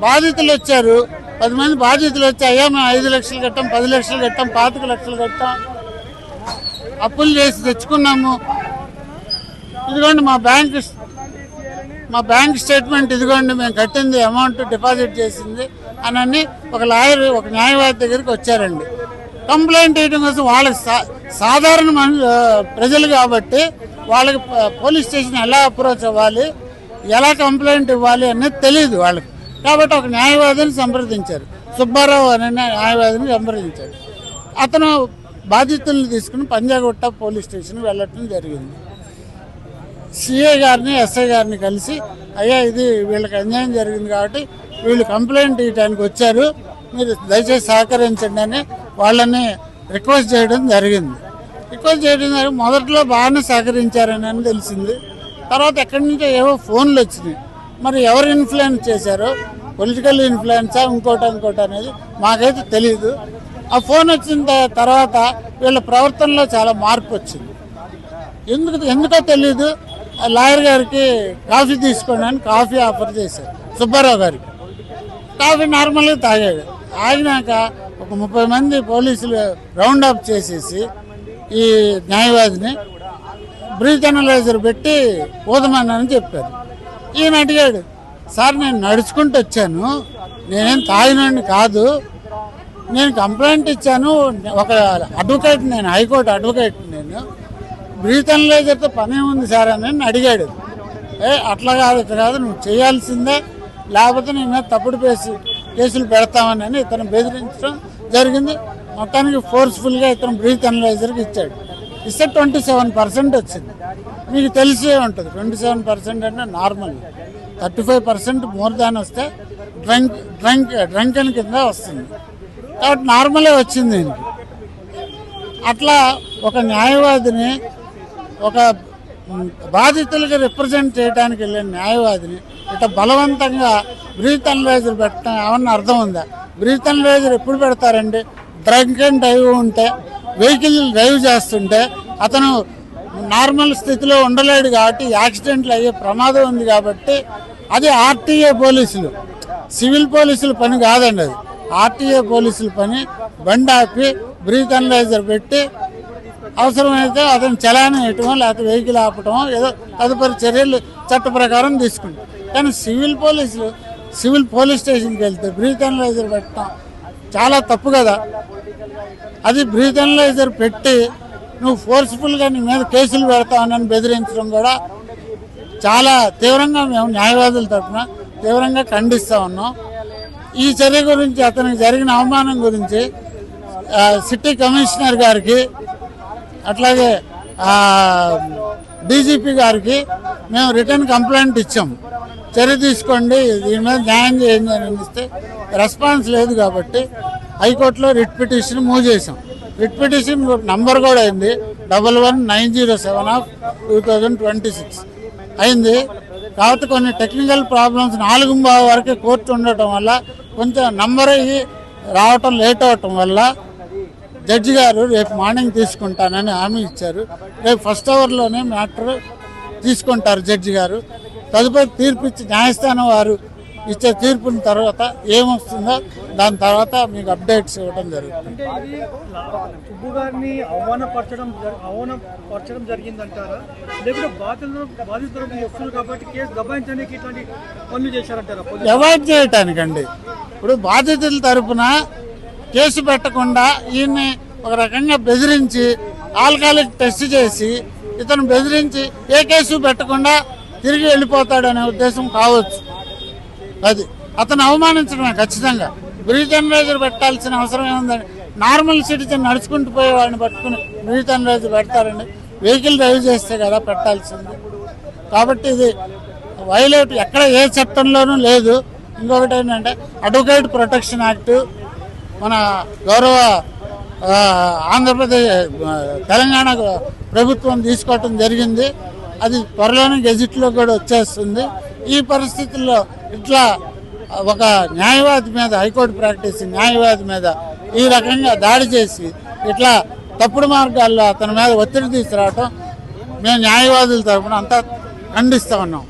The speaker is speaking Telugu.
బాధితులు వచ్చారు, 10 మంది బాధితులు వచ్చి అయ్యా మేము 5 లక్షలు కట్టాం, 10 లక్షలు కట్టాం, 25 లక్షలు కట్టాం, అప్పులు చేసి తెచ్చుకున్నాము, ఇదిగోండి మా బ్యాంక్ స్టేట్మెంట్, ఇదిగోండి మేము కట్టింది అమౌంట్ డిపాజిట్ చేసింది అని ఒక లాయర్ ఒక న్యాయవాది దగ్గరికి వచ్చారండి. కంప్లైంట్ చేయడం కోసం వాళ్ళకి సాధారణ ప్రజలు కాబట్టి వాళ్ళకి పోలీస్ స్టేషన్ ఎలా అప్రోచ్ అవ్వాలి, ఎలా కంప్లైంట్ ఇవ్వాలి అనేది తెలియదు వాళ్ళకి. కాబట్టి ఒక న్యాయవాదిని సంప్రదించారు, సుబ్బారావు అనే న్యాయవాదిని సంప్రదించారు. అతను బాధితులను తీసుకుని పంజాగుట్ట పోలీస్ స్టేషన్ వెళ్ళటం జరిగింది. సిఐ గారిని ఎస్ఐ గారిని కలిసి అయ్యా ఇది వీళ్ళకి అన్యాయం జరిగింది కాబట్టి వీళ్ళు కంప్లైంట్ ఇవ్వడానికి వచ్చారు, మీరు దయచేసి సహకరించండి అని వాళ్ళని రిక్వెస్ట్ చేయడం జరిగింది. మొదట్లో బాగానే సహకరించారని తెలిసింది. తర్వాత ఎక్కడి నుంచో ఏవో ఫోన్లు వచ్చినాయి. మరి ఎవరు ఇన్ఫ్లుయెన్స్ చేశారో, పొలిటికల్ ఇన్ఫ్లుయెన్సా ఇంకోటి అనేది మాకైతే తెలియదు. ఆ ఫోన్ వచ్చిన తర్వాత వీళ్ళ ప్రవర్తనలో చాలా మార్పు వచ్చింది. ఎందుకో తెలియదు. లాయర్ గారికి కాఫీ తీసుకోండి అని కాఫీ ఆఫర్ చేశారు సుబ్బారావు గారికి. కాఫీ నార్మల్గా తాగాడు. ఆగినాక ఒక 30 మంది పోలీసులు రౌండ్ అప్ చేసేసి ఈ న్యాయవాదిని బ్రీత్ అనలైజర్ పెట్టి ఊదమని చెప్పారు. ఈయన అడిగాడు, సార్ నేను నడుచుకుంటూ వచ్చాను, నేనేం తాగినండి కాదు, నేను కంప్లైంట్ ఇచ్చాను, ఒక అడ్వకేట్, నేను హైకోర్టు అడ్వకేట్, నేను బ్రీత్ అనలైజర్తో పని ఉంది సార్ అని అడిగాడు. అట్లా కాదు నువ్వు చేయాల్సిందే, లేకపోతే నీ మీద తప్పుడు కేసులు పెడతామని ఇతను బెదిరించడం జరిగింది. మొత్తానికి ఫోర్స్ఫుల్గా ఇతను బ్రీత్ అనలైజర్కి ఇచ్చాడు. ఇస్తే 27% వచ్చింది. మీకు తెలిసే ఉంటుంది 27% అంటే నార్మల్, 35% మోర్ దాన్ వస్తే డ్రంకెన్ కింద వస్తుంది. కాబట్టి నార్మలే వచ్చింది దీనికి. అట్లా ఒక న్యాయవాదిని, ఒక బాధితులకి రిప్రజెంట్ చేయడానికి వెళ్ళిన న్యాయవాదిని ఇట్లా బలవంతంగా బ్రీత్ అనలైజర్ పెట్టడం ఏమన్నా అర్థం ఉందా? బ్రీత్ అనలైజర్ ఎప్పుడు పెడతారండి? డ్రంక్ అండ్ డ్రైవ్ ఉంటే, వెహికల్ డ్రైవ్ చేస్తుంటే అతను నార్మల్ స్థితిలో ఉండలేడు కాబట్టి యాక్సిడెంట్లు అయ్యే ప్రమాదం ఉంది కాబట్టి. అది ఆర్టీఏ పోలీసులు, సివిల్ పోలీసుల పని కాదండి. అది ఆర్టీఏ పోలీసుల పని. బండి ఆపి బ్రీత్ అనలైజర్ పెట్టి అవసరమైతే అతను చలానా వేయటమో లేకపోతే వెహికల్ ఆపటమో ఏదో తదుపరి చర్యలు చట్ట ప్రకారం తీసుకుంటాం. కానీ సివిల్ పోలీస్ స్టేషన్కి వెళ్తే బ్రీత్ అనలైజర్ పెట్టడం చాలా తప్పు కదా. అది బ్రీత్ అనలైజర్ పెట్టి నువ్వు ఫోర్స్ఫుల్గా నీ మీద కేసులు పెడతామని బెదిరించడం కూడా చాలా తీవ్రంగా మేము న్యాయవాదుల తరఫున తీవ్రంగా ఖండిస్తూ ఉన్నాం. ఈ చర్య గురించి, అతనికి జరిగిన అవమానం గురించి సిటీ కమిషనర్ గారికి అట్లాగే డీజీపీ గారికి మేము రిటర్న్ కంప్లైంట్ ఇచ్చాము. చర్య తీసుకోండి, దీని మీద న్యాయం చేయండి అని ఇస్తే రెస్పాన్స్ లేదు కాబట్టి హైకోర్టులో రిట్ పిటిషన్ మూవ్ చేసాం. రిట్ పిటిషన్ నంబర్ కూడా అయింది 11907/2026 అయింది. కాబట్టి కొన్ని టెక్నికల్ ప్రాబ్లమ్స్ 4 వరకే కోర్టు ఉండటం వల్ల కొంచెం నంబర్ అయ్యి రావటం లేట్ అవటం వల్ల జడ్జి గారు రేపు మార్నింగ్ తీసుకుంటానని హామీ ఇచ్చారు. రేపు ఫస్ట్ అవర్లోనే మ్యాటర్ తీసుకుంటారు జడ్జి గారు. తదుపరి తీర్పు ఇచ్చి న్యాయస్థానం వారు ఇచ్చే తీర్పున తర్వాత ఏమొస్తుందో దాని తర్వాత మీకు అప్డేట్స్ ఇవ్వడం జరుగుతుంది. అవాయిడ్ చేయటానికండి. ఇప్పుడు బాధితుల తరఫున కేసు పెట్టకుండా ఈయన్ని ఒక రకంగా బెదిరించి ఆల్కహాలిక్ టెస్ట్ చేసి ఇతను బెదిరించి ఏ కేసు పెట్టకుండా తిరిగి వెళ్ళిపోతాడనే ఉద్దేశం కావచ్చు. అది అతను అవమానించడమే ఖచ్చితంగా. బ్రీత్ అనలైజర్ పెట్టాల్సిన అవసరం ఏముందండి? నార్మల్ సిటిజన్ నడుచుకుంటూ పోయే వాడిని పట్టుకుని బ్రీత్ అనలైజర్ పెడతారండి? వెహికల్ డ్రైవ్ చేస్తే కదా పెట్టాల్సింది. కాబట్టి ఇది వైలేట్ ఎక్కడ ఏ చట్టంలోనూ లేదు. ఇంకొకటి ఏంటంటే అడ్వకేట్ ప్రొటెక్షన్ యాక్ట్ మన గౌరవ ఆంధ్రప్రదేశ్ తెలంగాణ ప్రభుత్వం తీసుకోవటం జరిగింది. అది త్వరలోనే గెజిట్లో కూడా వచ్చేస్తుంది. ఈ పరిస్థితుల్లో ఇట్లా ఒక న్యాయవాది మీద, హైకోర్టు ప్రాక్టీస్ న్యాయవాది మీద ఈ రకంగా దాడి చేసి ఇట్లా తప్పుడు మార్గాల్లో అతని మీద ఒత్తిడి తీసుకురావటం మేము న్యాయవాదుల తరఫున అంతా ఖండిస్తూ ఉన్నాం.